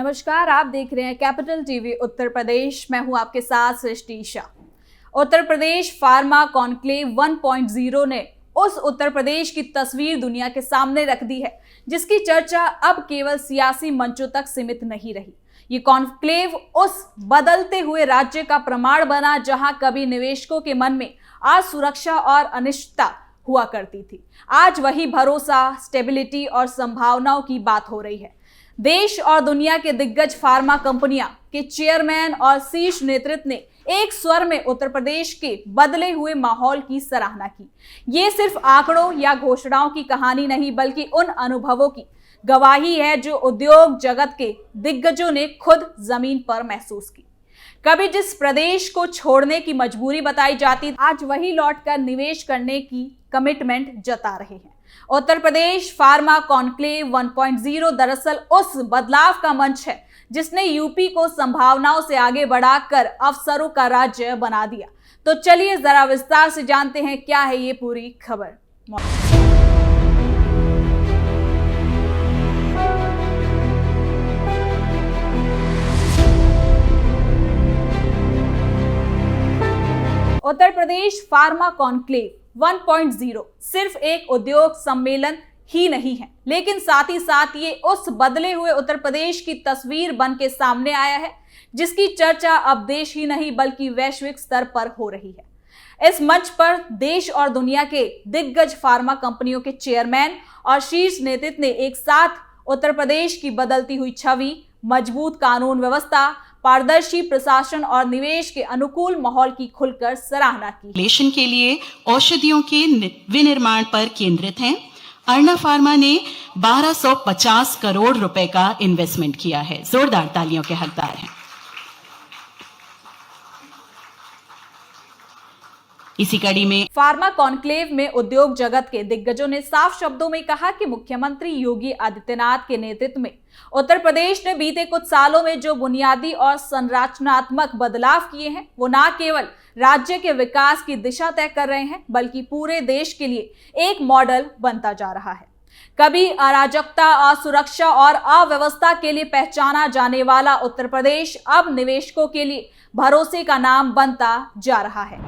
नमस्कार, आप देख रहे हैं कैपिटल टीवी उत्तर प्रदेश। मैं हूं आपके साथ सृष्टि शाह। उत्तर प्रदेश फार्मा कॉन्क्लेव 1.0 ने उस उत्तर प्रदेश की तस्वीर दुनिया के सामने रख दी है जिसकी चर्चा अब केवल सियासी मंचों तक सीमित नहीं रही। ये कॉन्क्लेव उस बदलते हुए राज्य का प्रमाण बना जहां कभी निवेशकों के मन में असुरक्षा और अनिश्चितता हुआ करती थी। आज वही भरोसा, स्टेबिलिटी और संभावनाओं की बात हो रही है। देश और दुनिया के दिग्गज फार्मा कंपनियां के चेयरमैन और शीर्ष नेतृत्व ने एक स्वर में उत्तर प्रदेश के बदले हुए माहौल की सराहना की। ये सिर्फ आंकड़ों या घोषणाओं की कहानी नहीं बल्कि उन अनुभवों की गवाही है जो उद्योग जगत के दिग्गजों ने खुद जमीन पर महसूस की। कभी जिस प्रदेश को छोड़ने की मजबूरी बताई जाती, आज वही लौटकर निवेश करने की कमिटमेंट जता रहे हैं। उत्तर प्रदेश फार्मा कॉन्क्लेव 1.0 दरअसल उस बदलाव का मंच है जिसने यूपी को संभावनाओं से आगे बढ़ाकर अवसरों का राज्य बना दिया। तो चलिए जरा विस्तार से जानते हैं क्या है ये पूरी खबर। उत्तर प्रदेश फार्मा कॉन्क्लेव 1.0 सिर्फ एक उद्योग सम्मेलन ही नहीं है, लेकिन साथ ही साथ ये उस बदले हुए उत्तर प्रदेश की तस्वीर बन के सामने आया है जिसकी चर्चा अब देश ही नहीं बल्कि वैश्विक स्तर पर हो रही है। इस मंच पर देश और दुनिया के दिग्गज फार्मा कंपनियों के चेयरमैन और शीर्ष नेतृत्व ने एक साथ उत्तर प्रदेश की बदलती हुई छवि, मजबूत कानून व्यवस्था, पारदर्शी प्रशासन और निवेश के अनुकूल माहौल की खुलकर सराहना की। विश्लेषण के लिए औषधियों के विनिर्माण पर केंद्रित हैं। अर्णा फार्मा ने 1250 करोड़ रुपए का इन्वेस्टमेंट किया है। जोरदार तालियों के हकदार हैं। इसी कड़ी में फार्मा कॉन्क्लेव में उद्योग जगत के दिग्गजों ने साफ शब्दों में कहा कि मुख्यमंत्री योगी आदित्यनाथ के नेतृत्व में उत्तर प्रदेश ने बीते कुछ सालों में जो बुनियादी और संरचनात्मक बदलाव किए हैं वो न केवल राज्य के विकास की दिशा तय कर रहे हैं बल्कि पूरे देश के लिए एक मॉडल बनता जा रहा है। कभी अराजकता, असुरक्षा और अव्यवस्था के लिए पहचाना जाने वाला उत्तर प्रदेश अब निवेशकों के लिए भरोसे का नाम बनता जा रहा है।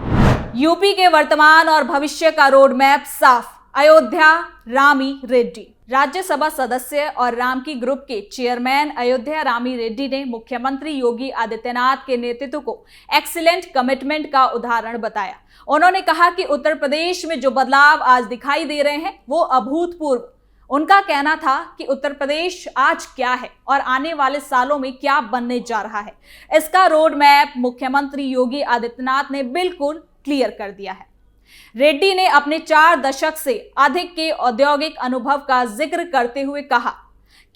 यूपी के वर्तमान और भविष्य का रोड मैप साफ। अयोध्या रामी रेड्डी राज्यसभा सदस्य और रामकी ग्रुप के चेयरमैन अयोध्या रामी रेड्डी ने मुख्यमंत्री योगी आदित्यनाथ के नेतृत्व को एक्सीलेंट कमिटमेंट का उदाहरण बताया। उन्होंने कहा कि उत्तर प्रदेश में जो बदलाव आज दिखाई दे रहे हैं वो अभूतपूर्व। उनका कहना था कि उत्तर प्रदेश आज क्या है और आने वाले सालों में क्या बनने जा रहा है, इसका रोड मैप मुख्यमंत्री योगी आदित्यनाथ ने बिल्कुल क्लियर कर दिया है। रेड्डी ने अपने 4 दशक से अधिक के औद्योगिक अनुभव का जिक्र करते हुए कहा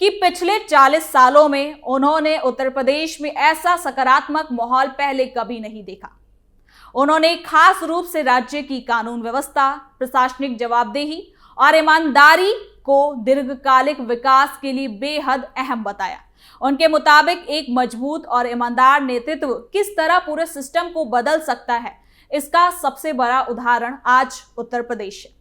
कि पिछले 40 सालों में उन्होंने उत्तर प्रदेश में ऐसा सकारात्मक माहौल पहले कभी नहीं देखा। उन्होंने खास रूप से राज्य की कानून व्यवस्था, प्रशासनिक जवाबदेही और ईमानदारी को दीर्घकालिक विकास के लिए बेहद अहम बताया। उनके मुताबिक एक मजबूत और ईमानदार नेतृत्व किस तरह पूरे सिस्टम को बदल सकता है, इसका सबसे बड़ा उदाहरण आज उत्तर प्रदेश है।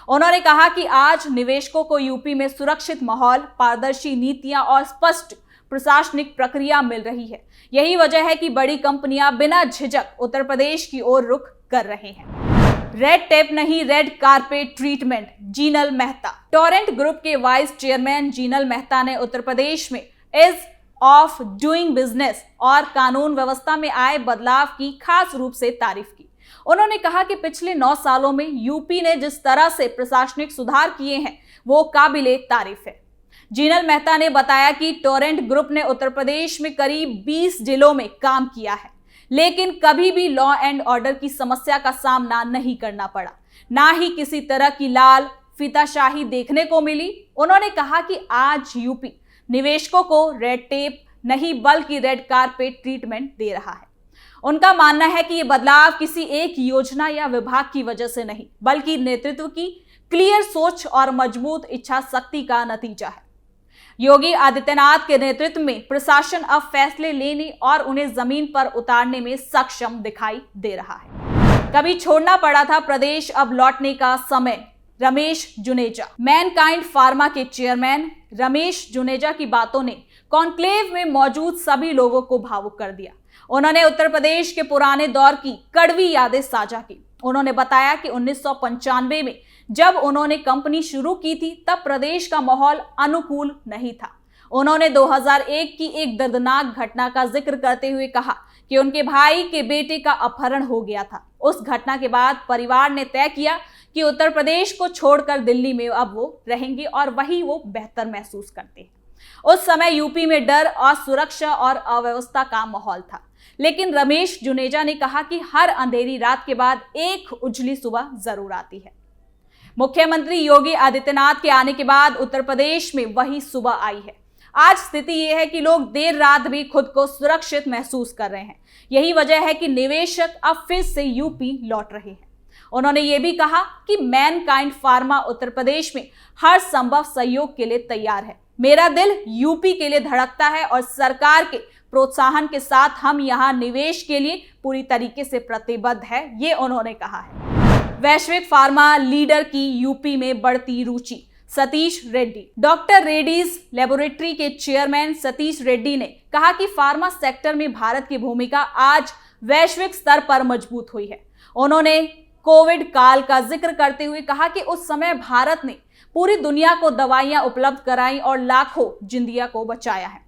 उन्होंने कहा कि आज निवेशकों को यूपी में सुरक्षित माहौल, पारदर्शी नीतियां और स्पष्ट प्रशासनिक प्रक्रिया मिल रही है। यही वजह है कि बड़ी कंपनियां बिना झिझक उत्तर प्रदेश की ओर रुख कर रहे हैं। रेड टेप नहीं, red carpet treatment. Jinal Mehta Torrent group के वाइस चेयरमैन जीनल मेहता ने उत्तर प्रदेश में इज ऑफ डूइंग बिजनेस और कानून व्यवस्था में आए बदलाव की खास रूप से तारीफ की। उन्होंने कहा कि पिछले 9 सालों में यूपी ने जिस तरह से प्रशासनिक सुधार किए हैं वो काबिले तारीफ है। जीनल मेहता ने बताया कि टोरेंट ग्रुप ने उत्तर प्रदेश में करीब 20 जिलों में काम किया है, लेकिन कभी भी लॉ एंड ऑर्डर की समस्या का सामना नहीं करना पड़ा, ना ही किसी तरह की लाल फीताशाही देखने को मिली। उन्होंने कहा कि आज यूपी निवेशकों को रेड टेप नहीं बल्कि रेड कारपेट ट्रीटमेंट दे रहा है। उनका मानना है कि ये बदलाव किसी एक योजना या विभाग की वजह से नहीं बल्कि नेतृत्व की क्लियर सोच और मजबूत इच्छा शक्ति का नतीजा है। योगी आदित्यनाथ के नेतृत्व में प्रशासन अब फैसले लेने और उन्हें जमीन पर उतारने में सक्षम दिखाई दे रहा है। कभी छोड़ना पड़ा था प्रदेश, अब लौटने का समय। रमेश जुनेजा मैनकाइंड फार्मा के चेयरमैन रमेश जुनेजा की बातों ने कॉन्क्लेव में मौजूद सभी लोगों को भावुक कर दिया। उन्होंने उत्तर प्रदेश के पुराने दौर की कड़वी यादें साझा की। उन्होंने बताया कि 1995 में जब उन्होंने कंपनी शुरू की थी तब प्रदेश का माहौल अनुकूल नहीं था। उन्होंने 2001 की एक दर्दनाक घटना का जिक्र करते हुए कहा कि उनके भाई के बेटे का अपहरण हो गया था। उस घटना के बाद परिवार ने तय किया कि उत्तर प्रदेश को छोड़कर दिल्ली में अब वो रहेंगे और वही वो बेहतर महसूस करते हैं। उस समय यूपी में डर, असुरक्षा और अव्यवस्था का माहौल था, लेकिन रमेश जुनेजा ने कहा कि हर अंधेरी रात के बाद एक उजली सुबह जरूर आती है। मुख्यमंत्री योगी आदित्यनाथ के आने के बाद उत्तर प्रदेश में वही सुबह आई है। आज स्थिति यह है कि लोग देर रात भी खुद को सुरक्षित महसूस कर रहे हैं। यही वजह है कि निवेशक अब फिर से यूपी लौट रहे हैं। उन्होंने ये भी कहा कि मैनकाइंड फार्मा उत्तर प्रदेश में हर संभव सहयोग के लिए तैयार है। मेरा दिल यूपी के लिए धड़कता है और सरकार के प्रोत्साहन के साथ हम यहाँ निवेश के लिए पूरी तरीके से प्रतिबद्ध है, ये उन्होंने कहा है। वैश्विक फार्मा लीडर की यूपी में बढ़ती रुचि। सतीश रेड्डी। डॉक्टर रेड्डीज लेबोरेटरी के चेयरमैन सतीश रेड्डी ने कहा कि फार्मा सेक्टर में भारत की भूमिका आज वैश्विक स्तर पर मजबूत हुई है। उन्होंने कोविड काल का जिक्र करते हुए कहा कि उस समय भारत ने पूरी दुनिया को दवाइयां उपलब्ध कराई और लाखों जिंदगियों को बचाया है।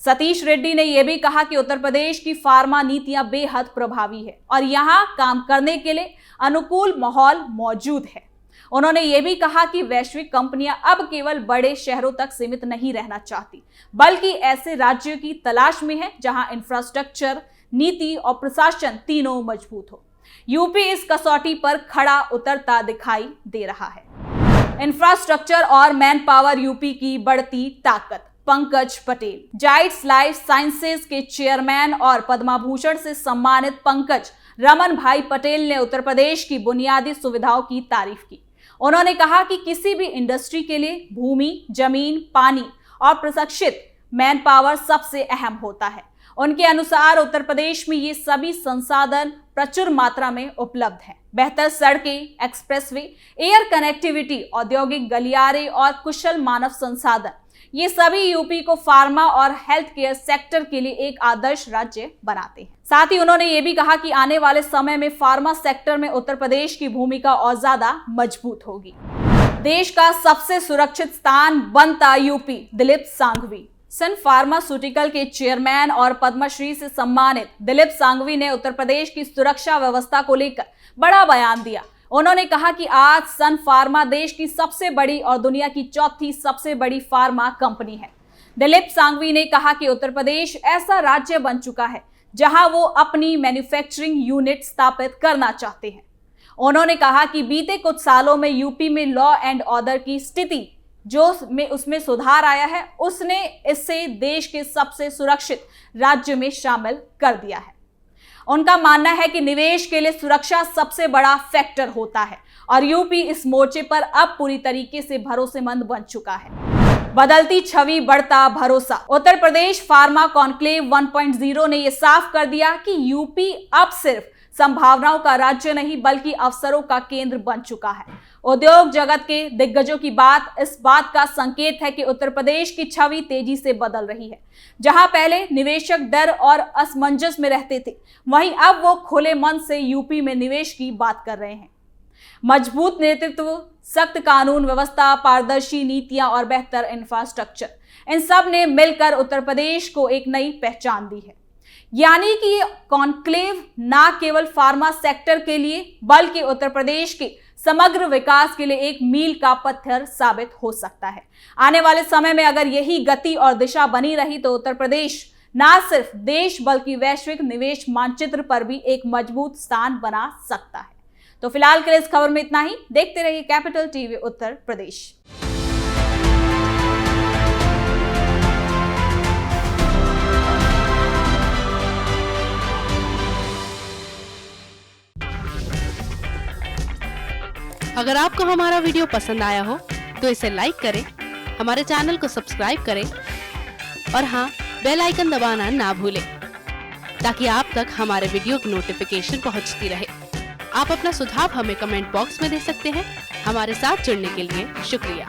सतीश रेड्डी ने यह भी कहा कि उत्तर प्रदेश की फार्मा नीतियां बेहद प्रभावी है और यहां काम करने के लिए अनुकूल माहौल मौजूद है। उन्होंने ये भी कहा कि वैश्विक कंपनियां अब केवल बड़े शहरों तक सीमित नहीं रहना चाहती, बल्कि ऐसे राज्यों की तलाश में है जहां इंफ्रास्ट्रक्चर, नीति और प्रशासन तीनों मजबूत हो। यूपी इस कसौटी पर खड़ा उतरता दिखाई दे रहा है। इंफ्रास्ट्रक्चर और मैन पावर यूपी की बढ़ती ताकत। पंकज पटेल। जाइट्स लाइफ साइंसेज के चेयरमैन और पद्म भूषण से सम्मानित पंकज रमन भाई पटेल ने उत्तर प्रदेश की बुनियादी सुविधाओं की तारीफ की। उन्होंने कहा कि किसी भी इंडस्ट्री के लिए भूमि, जमीन, पानी और प्रशिक्षित मैन पावर सबसे अहम होता है। उनके अनुसार उत्तर प्रदेश में ये सभी संसाधन प्रचुर मात्रा में उपलब्ध हैं। बेहतर सड़कें, एक्सप्रेसवे, एयर कनेक्टिविटी, औद्योगिक गलियारे और कुशल मानव संसाधन, ये सभी यूपी को फार्मा और हेल्थ केयर सेक्टर के लिए एक आदर्श राज्य बनाते हैं। साथ ही उन्होंने ये भी कहा कि आने वाले समय में फार्मा सेक्टर में उत्तर प्रदेश की भूमिका और ज्यादा मजबूत होगी। देश का सबसे सुरक्षित स्थान बनता यूपी। दिलीप सांघवी। सन फार्मास्यूटिकल के चेयरमैन और पद्मश्री से सम्मानित दिलीप सांघवी ने उत्तर प्रदेश की सुरक्षा व्यवस्था को लेकर बड़ा बयान दिया। उन्होंने कहा कि आज सन फार्मा देश की सबसे बड़ी और दुनिया की चौथी सबसे बड़ी फार्मा कंपनी है। दिलीप सांघवी ने कहा कि उत्तर प्रदेश ऐसा राज्य बन चुका है जहां वो अपनी मैन्युफैक्चरिंग यूनिट स्थापित करना चाहते हैं। उन्होंने कहा कि बीते कुछ सालों में यूपी में लॉ एंड ऑर्डर की स्थिति जो उसमें सुधार आया है, उसने इससे देश के सबसे सुरक्षित राज्य में शामिल कर दिया है। उनका मानना है कि निवेश के लिए सुरक्षा सबसे बड़ा फैक्टर होता है और यूपी इस मोर्चे पर अब पूरी तरीके से भरोसेमंद बन चुका है। बदलती छवि, बढ़ता भरोसा। उत्तर प्रदेश फार्मा कॉन्क्लेव 1.0 ने यह साफ कर दिया कि यूपी अब सिर्फ संभावनाओं का राज्य नहीं बल्कि अवसरों का केंद्र बन चुका है। उद्योग जगत के दिग्गजों की बात इस बात का संकेत है कि उत्तर प्रदेश की छवि तेजी से बदल रही है। जहां पहले निवेशक डर और असमंजस में रहते थे, वहीं अब वो खुले मन से यूपी में निवेश की बात कर रहे हैं। मजबूत नेतृत्व, सख्त कानून व्यवस्था, पारदर्शी नीतियां और बेहतर इंफ्रास्ट्रक्चर, इन सब ने मिलकर उत्तर प्रदेश को एक नई पहचान दी है। यानी कि ये कॉन्क्लेव ना केवल फार्मा सेक्टर के लिए बल्कि उत्तर प्रदेश के समग्र विकास के लिए एक मील का पत्थर साबित हो सकता है। आने वाले समय में अगर यही गति और दिशा बनी रही तो उत्तर प्रदेश ना सिर्फ देश बल्कि वैश्विक निवेश मानचित्र पर भी एक मजबूत स्थान बना सकता है। तो फिलहाल के लिए इस खबर में इतना ही। देखते रहिए कैपिटल टीवी उत्तर प्रदेश। अगर आपको हमारा वीडियो पसंद आया हो तो इसे लाइक करें, हमारे चैनल को सब्सक्राइब करें और हाँ, बेल आइकन दबाना ना भूलें ताकि आप तक हमारे वीडियो की नोटिफिकेशन पहुंचती रहे। आप अपना सुझाव हमें कमेंट बॉक्स में दे सकते हैं। हमारे साथ जुड़ने के लिए शुक्रिया।